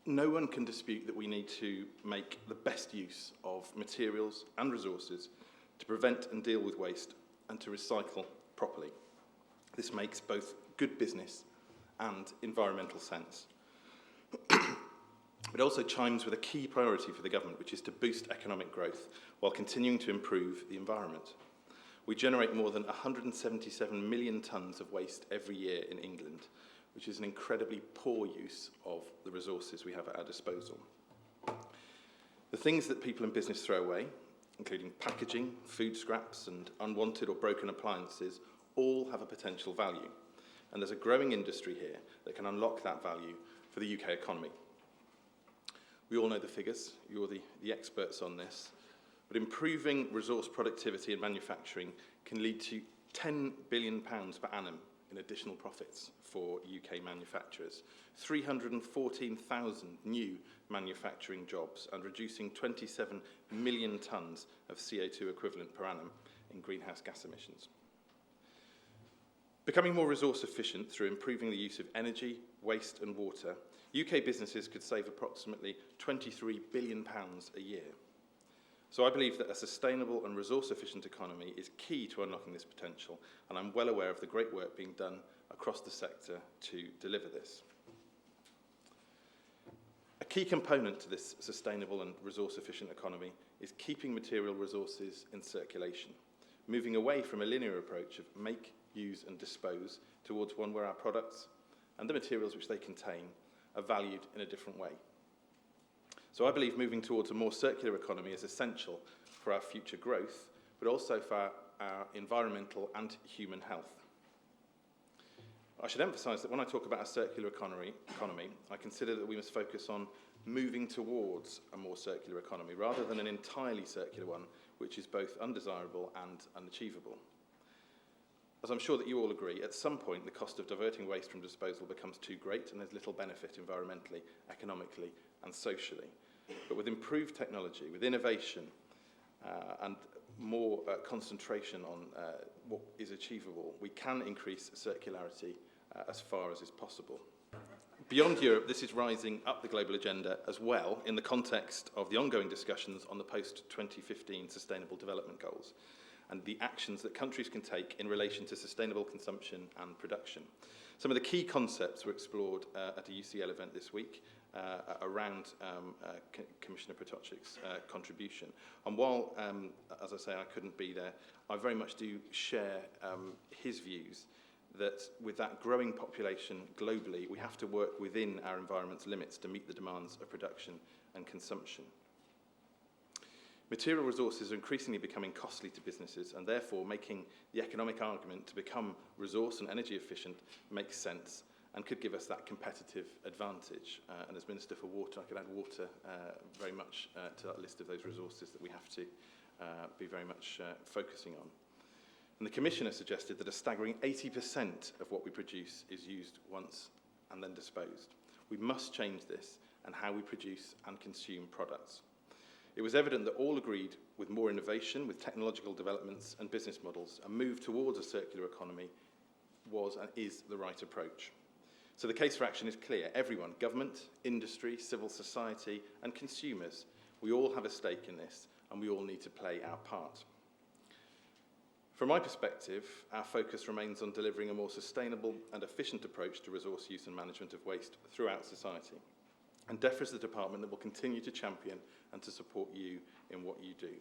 No one can dispute that we need to make the best use of materials and resources to prevent and deal with waste and to recycle properly. This makes both good business and environmental sense. It also chimes with a key priority for the government, which is to boost economic growth while continuing to improve the environment. We generate more than 177 million tonnes of waste every year in England, which is an incredibly poor use of the resources we have at our disposal. The things that people in business throw away, including packaging, food scraps, and unwanted or broken appliances, all have a potential value. And there's a growing industry here that can unlock that value for the UK economy. We all know the figures, you're the experts on this, but improving resource productivity in manufacturing can lead to £10 billion per annum in additional profits for UK manufacturers, 314,000 new manufacturing jobs, and reducing 27 million tonnes of CO2 equivalent per annum in greenhouse gas emissions. Becoming more resource efficient through improving the use of energy, waste and water, UK businesses could save approximately £23 billion a year. So I believe that a sustainable and resource-efficient economy is key to unlocking this potential, and I'm well aware of the great work being done across the sector to deliver this. A key component to this sustainable and resource-efficient economy is keeping material resources in circulation, moving away from a linear approach of make, use and dispose towards one where our products and the materials which they contain are valued in a different way. So I believe moving towards a more circular economy is essential for our future growth, but also for our environmental and human health. I should emphasise that when I talk about a circular economy, I consider that we must focus on moving towards a more circular economy rather than an entirely circular one, which is both undesirable and unachievable. As I'm sure that you all agree, at some point the cost of diverting waste from disposal becomes too great and there's little benefit environmentally, economically and socially. But with improved technology, with innovation and more concentration on what is achievable, we can increase circularity as far as is possible. Beyond Europe, this is rising up the global agenda as well in the context of the ongoing discussions on the post-2015 Sustainable Development Goals and the actions that countries can take in relation to sustainable consumption and production. Some of the key concepts were explored at a UCL event this week around Commissioner Potocnik's contribution. And while, as I say, I couldn't be there, I very much do share his views that with that growing population globally, we have to work within our environment's limits to meet the demands of production and consumption. Material resources are increasingly becoming costly to businesses, and therefore making the economic argument to become resource and energy efficient makes sense and could give us that competitive advantage. And as Minister for Water, I could add water very much to that list of those resources that we have to be very much focusing on. And the Commissioner suggested that a staggering 80% of what we produce is used once and then disposed. We must change this and how we produce and consume products. It was evident that all agreed with more innovation, with technological developments and business models, a move towards a circular economy was and is the right approach. So the case for action is clear. Everyone, government, industry, civil society and consumers, we all have a stake in this and we all need to play our part. From my perspective, our focus remains on delivering a more sustainable and efficient approach to resource use and management of waste throughout society. And DEFRA is the department that will continue to champion and to support you in what you do.